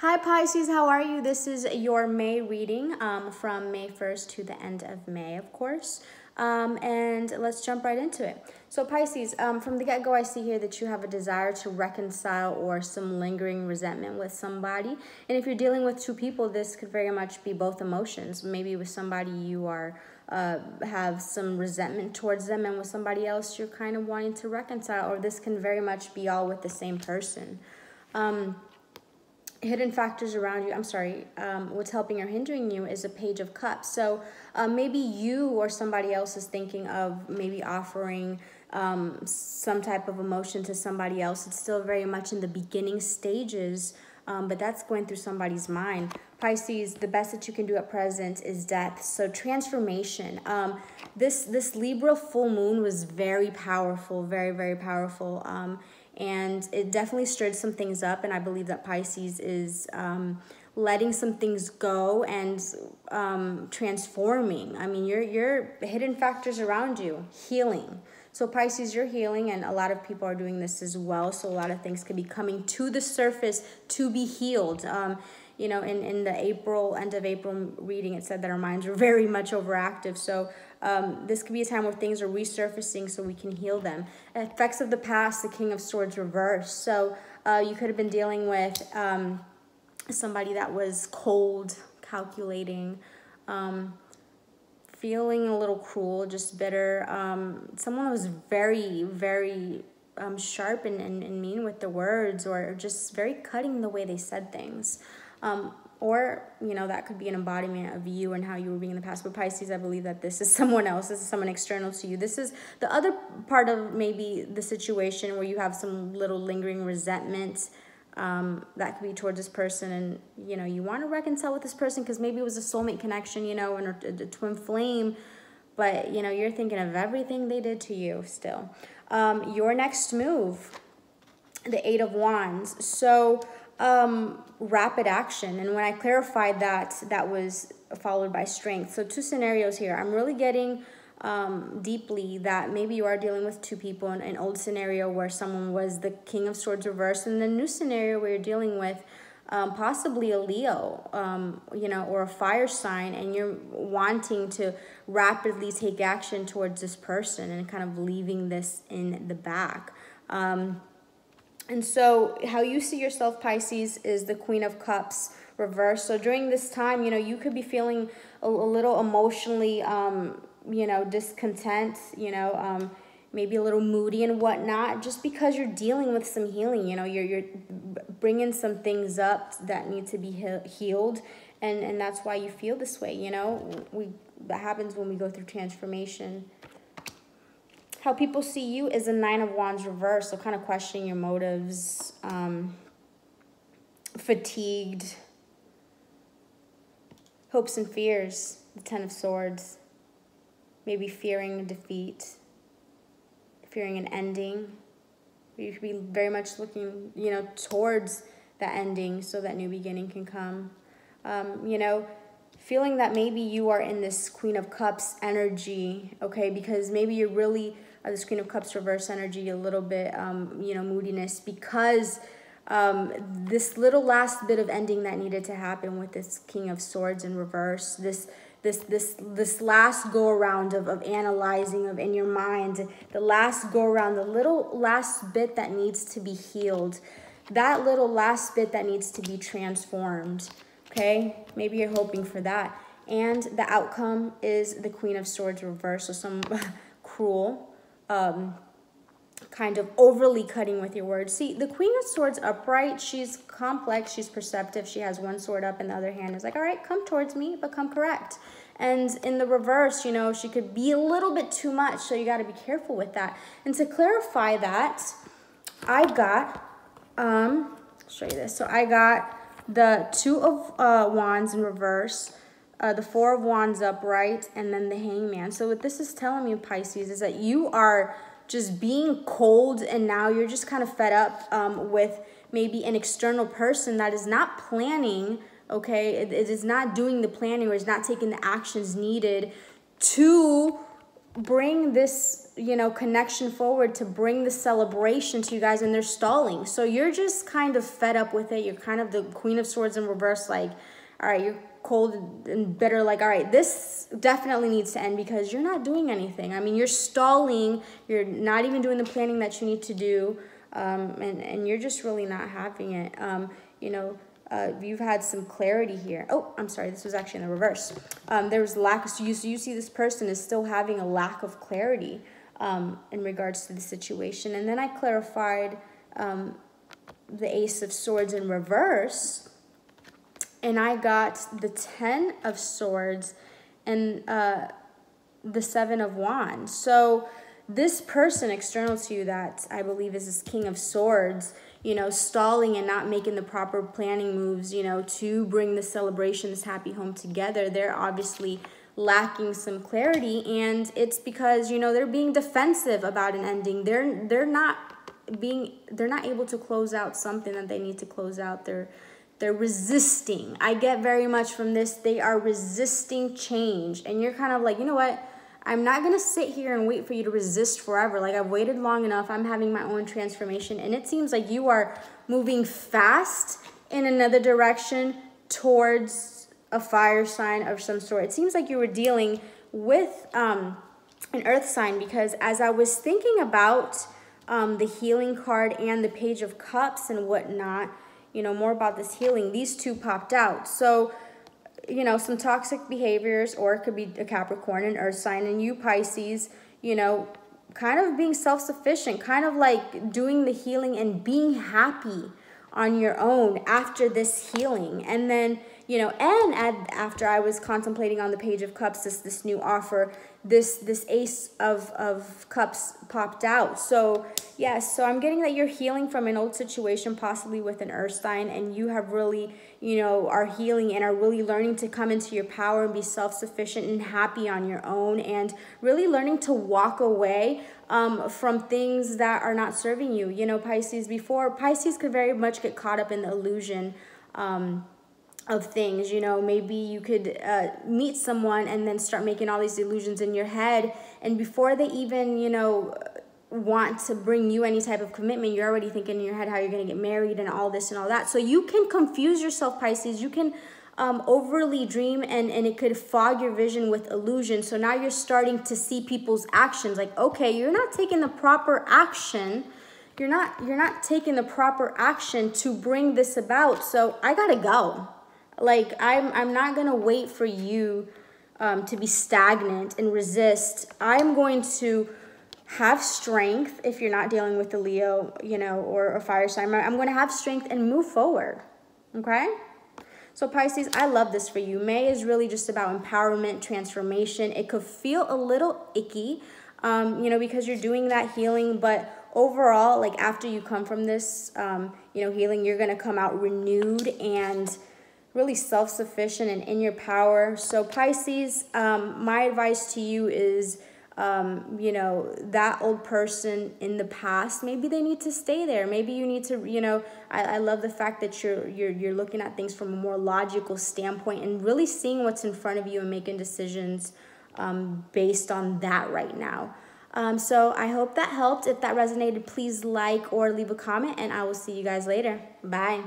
Hi Pisces, how are you? This is your May reading from May 1st to the end of May, of course. And let's jump right into it. So Pisces, from the get-go, I see here that you have a desire to reconcile or some lingering resentment with somebody. And if you're dealing with two people, this could very much be both emotions. Maybe with somebody you are have some resentment towards them, and with somebody else you're kind of wanting to reconcile, or this can very much be all with the same person. Hidden factors around you, what's helping or hindering you is a Page of Cups. So maybe you or somebody else is thinking of maybe offering some type of emotion to somebody else. It's still very much in the beginning stages, but that's going through somebody's mind. Pisces, the best that you can do at present is death. So transformation. This Libra full moon was very powerful, very, very powerful. And it definitely stirred some things up, and I believe that Pisces is letting some things go and transforming. I mean, your hidden factors around you, healing. So Pisces, you're healing, and a lot of people are doing this as well. So a lot of things could be coming to the surface to be healed. You know, in the end of April reading, it said that our minds were very much overactive. So this could be a time where things are resurfacing so we can heal them. Effects of the past, the King of Swords reversed. So you could have been dealing with somebody that was cold, calculating, feeling a little cruel, just bitter. Someone that was very, very sharp and mean with the words, or just very cutting the way they said things. Or, you know, that could be an embodiment of you and how you were being in the past. But Pisces, I believe that this is someone else. This is someone external to you. This is the other part of maybe the situation where you have some little lingering resentment that could be towards this person. And, you know, you want to reconcile with this person because maybe it was a soulmate connection, you know, and a twin flame. But, you know, you're thinking of everything they did to you still. Your next move, the Eight of Wands. So rapid action, and when I clarified that was followed by strength. So two scenarios here. I'm really getting deeply that maybe you are dealing with two people, in an old scenario where someone was the King of Swords reversed, and the new scenario where you're dealing with possibly a Leo, you know, or a fire sign, and you're wanting to rapidly take action towards this person and kind of leaving this in the back. And so how you see yourself, Pisces, is the Queen of Cups reversed. So during this time, you know, you could be feeling a little emotionally, you know, discontent, you know, maybe a little moody and whatnot, just because you're dealing with some healing. You know, you're bringing some things up that need to be healed, and that's why you feel this way. You know, that happens when we go through transformation. How people see you is a Nine of Wands reversed, so kind of questioning your motives, fatigued, hopes and fears, the Ten of Swords, maybe fearing defeat, fearing an ending. You could be very much looking, you know, towards that ending so that new beginning can come. You know, feeling that maybe you are in this Queen of Cups energy, okay, because maybe you're really this Queen of Cups reverse energy, a little bit, you know, moodiness, because this little last bit of ending that needed to happen with this King of Swords in reverse, this last go around of analyzing in your mind, the last go around, the little last bit that needs to be healed, that little last bit that needs to be transformed. Okay, maybe you're hoping for that, and the outcome is the Queen of Swords reversed. So some cruel, kind of overly cutting with your words. See, the Queen of Swords upright, she's complex, she's perceptive, she has one sword up and the other hand is like, all right, come towards me, but come correct. And in the reverse, you know, she could be a little bit too much, so you got to be careful with that. And to clarify that, I got, show you this. So I got the Two of Wands in reverse, the Four of Wands upright, and then the Hangman. So what this is telling me, Pisces, is that you are just being cold, and now you're just kind of fed up with maybe an external person that is not planning, okay? It is not doing the planning, or is not taking the actions needed to bring this, you know, connection forward, to bring the celebration to you guys, and they're stalling. So you're just kind of fed up with it. You're kind of the Queen of Swords in reverse, like, all right, you're cold and bitter, like, all right, this definitely needs to end because you're not doing anything. I mean, you're stalling, you're not even doing the planning that you need to do, and you're just really not having it. You know, you've had some clarity here. Oh, I'm sorry, this was actually in the reverse. There was lack, so you see this person is still having a lack of clarity in regards to the situation. And then I clarified the Ace of Swords in reverse, and I got the 10 of Swords and the 7 of Wands. So this person external to you that I believe is this King of Swords, you know, stalling and not making the proper planning moves, you know, to bring the celebration, this happy home together, they're obviously lacking some clarity, and it's because, you know, they're being defensive about an ending. They're not able to close out something that they need to close out. They're resisting. I get very much from this, they are resisting change, and you're kind of like, you know what? I'm not going to sit here and wait for you to resist forever. Like, I've waited long enough. I'm having my own transformation. And it seems like you are moving fast in another direction towards a fire sign of some sort. It seems like you were dealing with an earth sign, because as I was thinking about the healing card and the Page of Cups and whatnot, you know, more about this healing, these two popped out. So, you know, some toxic behaviors, or it could be a Capricorn, an earth sign, and you Pisces, you know, kind of being self-sufficient, kind of like doing the healing and being happy on your own after this healing. And then, you know, and after I was contemplating on the Page of Cups, this new offer, this Ace of Cups popped out. So yes, so I'm getting that you're healing from an old situation, possibly with an earth sign, and you have really, you know, are healing and are really learning to come into your power and be self-sufficient and happy on your own, and really learning to walk away from things that are not serving you. You know, Pisces, before, Pisces could very much get caught up in the illusion of things. You know, maybe you could meet someone and then start making all these illusions in your head, and before they even, you know, want to bring you any type of commitment, you're already thinking in your head how you're going to get married and all this and all that. So you can confuse yourself, Pisces. You can overly dream, and it could fog your vision with illusion. So now you're starting to see people's actions like, okay, you're not taking the proper action. You're not taking the proper action to bring this about. So I gotta go. Like, I'm not gonna wait for you to be stagnant and resist. I'm going to have strength. If you're not dealing with the Leo, you know, or a fire sign, I'm going to have strength and move forward. Okay? So Pisces, I love this for you. May is really just about empowerment, transformation. It could feel a little icky, you know, because you're doing that healing, but overall, like, after you come from this, you know, healing, you're going to come out renewed and really self-sufficient and in your power. So Pisces, my advice to you is, you know, that old person in the past, maybe they need to stay there. Maybe you need to, you know, I love the fact that you're looking at things from a more logical standpoint and really seeing what's in front of you and making decisions based on that right now. So I hope that helped. If that resonated, please like or leave a comment, and I will see you guys later. Bye.